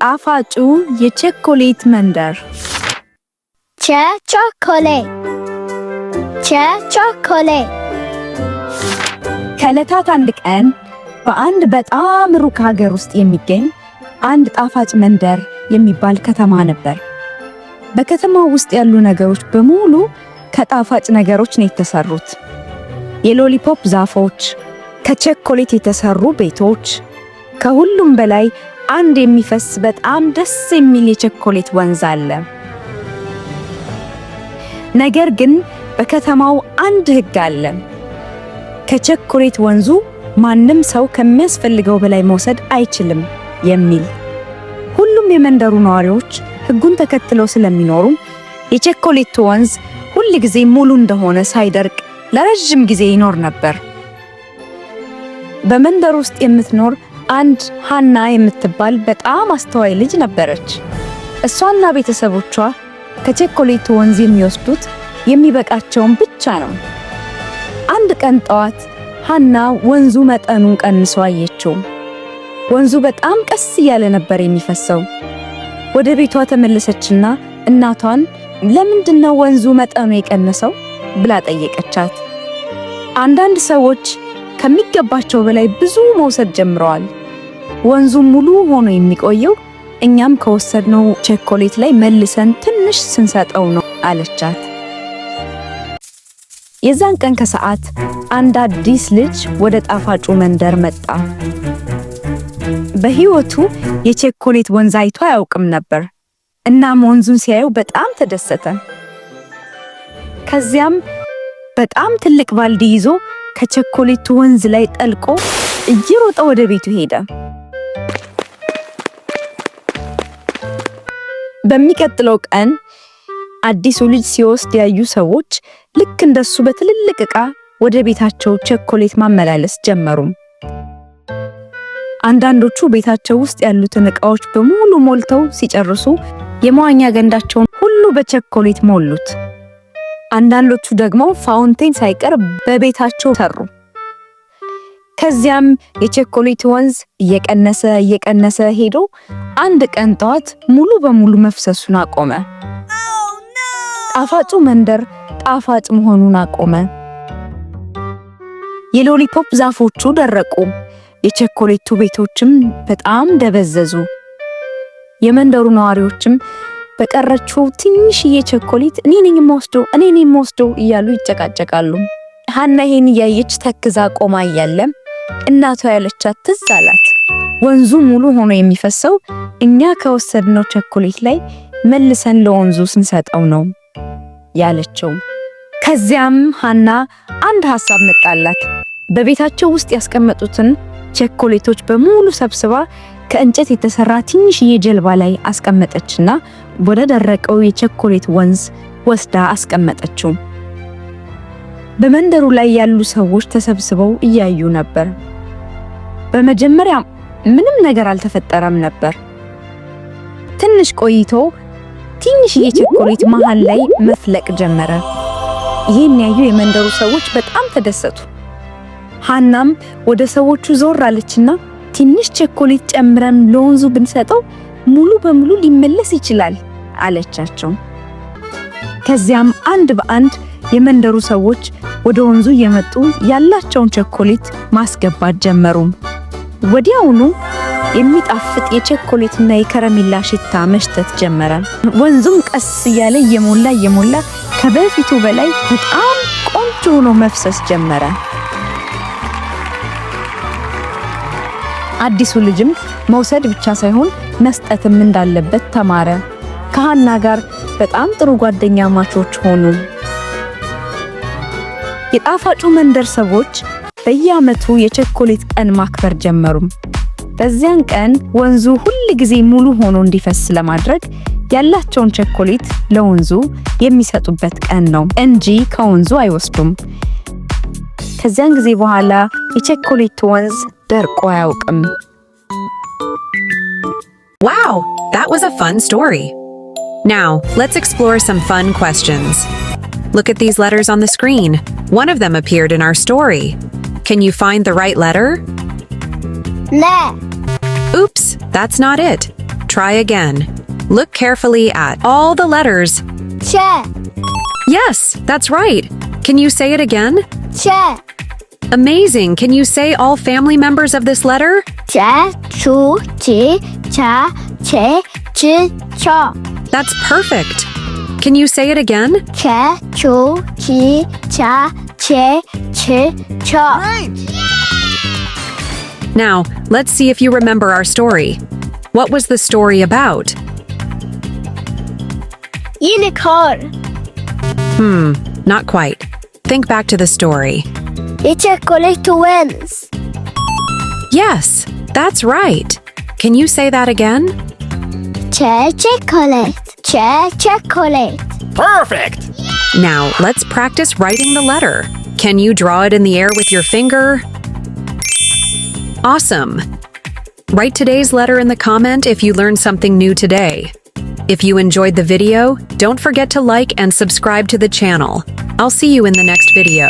ጣፋጩ የቸኮሌት መንደር። ቸኮሌት ከዕለታት አንድ ቀን በአንድ በጣም ሩቅ ሀገር ውስጥ የሚገኝ አንድ ጣፋጭ መንደር የሚባል ከተማ ነበር። በከተማው ውስጥ ያሉ ነገሮች በሙሉ ከጣፋጭ ነገሮች ነው የተሰሩት። የሎሊፖፕ ዛፎች፣ ከቸኮሌት የተሰሩ ቤቶች፣ ከሁሉም በላይ አንድ የሚፈስ በጣም ደስ የሚል የቸኮሌት ወንዝ አለ። ነገር ግን በከተማው አንድ ሕግ አለ። ከቸኮሌት ወንዙ ማንም ሰው ከሚያስፈልገው በላይ መውሰድ አይችልም የሚል። ሁሉም የመንደሩ ነዋሪዎች ሕጉን ተከትለው ስለሚኖሩ የቸኮሌት ወንዝ ሁል ጊዜ ሙሉ እንደሆነ ሳይደርቅ ለረጅም ጊዜ ይኖር ነበር። በመንደር ውስጥ የምትኖር አንድ ሃና የምትባል በጣም አስተዋይ ልጅ ነበረች። እሷና ቤተሰቦቿ ከቸኮሌት ወንዝ የሚወስዱት የሚበቃቸውን ብቻ ነው። አንድ ቀን ጠዋት ሃና ወንዙ መጠኑን ቀንሶ አየችው። ወንዙ በጣም ቀስ እያለ ነበር የሚፈሰው። ወደ ቤቷ ተመለሰችና እናቷን ለምንድነው ወንዙ መጠኑ የቀነሰው ብላ ጠየቀቻት። አንዳንድ ሰዎች ከሚገባቸው በላይ ብዙ መውሰድ ጀምረዋል። ወንዙ ሙሉ ሆኖ የሚቆየው እኛም ከወሰድነው ቸኮሌት ላይ መልሰን ትንሽ ስንሰጠው ነው አለቻት። የዛን ቀን ከሰዓት አንድ አዲስ ልጅ ወደ ጣፋጩ መንደር መጣ። በሕይወቱ የቸኮሌት ወንዝ አይቶ አያውቅም ነበር። እናም ወንዙን ሲያየው በጣም ተደሰተ። ከዚያም በጣም ትልቅ ባልዲ ይዞ ከቸኮሌቱ ወንዝ ላይ ጠልቆ እየሮጠ ወደ ቤቱ ሄደ። በሚቀጥለው ቀን አዲሱ ልጅ ሲወስድ ያዩ ሰዎች ልክ እንደሱ በትልልቅ ዕቃ ወደ ቤታቸው ቸኮሌት ማመላለስ ጀመሩ። አንዳንዶቹ ቤታቸው ውስጥ ያሉትን ዕቃዎች በሙሉ ሞልተው ሲጨርሱ የመዋኛ ገንዳቸውን ሁሉ በቸኮሌት ሞሉት። አንዳንዶቹ ደግሞ ፋውንቴን ሳይቀር በቤታቸው ሰሩ። ከዚያም የቸኮሌት ወንዝ እየቀነሰ ሄዶ አንድ ቀን ጠዋት ሙሉ በሙሉ መፍሰሱን አቆመ። ጣፋጩ መንደር ጣፋጭ መሆኑን አቆመ። የሎሊፖፕ ዛፎቹ ደረቁ። የቸኮሌቱ ቤቶችም በጣም ደበዘዙ። የመንደሩ ነዋሪዎችም በቀረችው ትንሽዬ ቸኮሌት እኔ ነኝ የምወስደው እያሉ ይጨቃጨቃሉ። ሃና ይሄን እያየች ተክዛ ቆማ እያለ እናቷ ያለቻት ትዝ አላት። ወንዙ ሙሉ ሆኖ የሚፈሰው እኛ ከወሰድነው ቸኮሌት ላይ መልሰን ለወንዙ ስንሰጠው ነው ያለችው። ከዚያም ሃና አንድ ሐሳብ መጣላት። በቤታቸው ውስጥ ያስቀመጡትን ቸኮሌቶች በሙሉ ሰብስባ ከእንጨት የተሰራ ትንሽዬ ጀልባ ላይ አስቀመጠችና ወደ ደረቀው የቸኮሌት ወንዝ ወስዳ አስቀመጠችው። በመንደሩ ላይ ያሉ ሰዎች ተሰብስበው እያዩ ነበር። በመጀመሪያ ምንም ነገር አልተፈጠረም ነበር። ትንሽ ቆይቶ ትንሽዬ ቸኮሌት መሃል ላይ መፍለቅ ጀመረ። ይህን ያዩ የመንደሩ ሰዎች በጣም ተደሰቱ። ሃናም ወደ ሰዎቹ ዞር አለችና ትንሽ ቸኮሌት ጨምረን ለወንዙ ብንሰጠው ሙሉ በሙሉ ሊመለስ ይችላል አለቻቸው። ከዚያም አንድ በአንድ የመንደሩ ሰዎች ወደ ወንዙ እየመጡ ያላቸውን ቸኮሌት ማስገባት ጀመሩ። ወዲያውኑ የሚጣፍጥ የቸኮሌትና የከረሜላ ሽታ መሽተት ጀመረ። ወንዙም ቀስ እያለ እየሞላ ከበፊቱ በላይ በጣም ቆንጆ ሆኖ መፍሰስ ጀመረ። አዲሱ ልጅም መውሰድ ብቻ ሳይሆን መስጠትም እንዳለበት ተማረ። ከሃና ጋር በጣም ጥሩ ጓደኛ ማቾች ሆኑ። የጣፋጩ መንደር ሰዎች በየዓመቱ የቸኮሌት ቀን ማክበር ጀመሩ። በዚያን ቀን ወንዙ ሁል ጊዜ ሙሉ ሆኖ እንዲፈስ ለማድረግ ያላቸውን ቸኮሌት ለወንዙ የሚሰጡበት ቀን ነው እንጂ ከወንዙ አይወስዱም። ከዚያን ጊዜ በኋላ የቸኮሌት ወንዝ ደርቆ አያውቅም። Wow, that was a fun story. Now, let's explore some fun questions. Look at these letters on the screen. One of them appeared in our story. Can you find the right letter? Ne. Oops, that's not it. try again. Look carefully at all the letters. Chair, Yes, that's right. Can you say it again? chair, Amazing. Can you say all family members of this letter? 자, 주, 지, 자, 제, 지, 저. That's perfect. Can you say it again? 제, 주, 지, 자, 제, 지, 저. Now, let's see if you remember our story. What was the story about? Unicorn. Not quite. Think back to the story. The chocolate wins. Yes, that's right. Can you say that again? 제 chocolate. 제 chocolate. Perfect! Now, let's practice writing the letter. Can you draw it in the air with your finger? Awesome. Write today's letter in the comment if you learned something new today. If you enjoyed the video, don't forget to like and subscribe to the channel. I'll see you in the next video.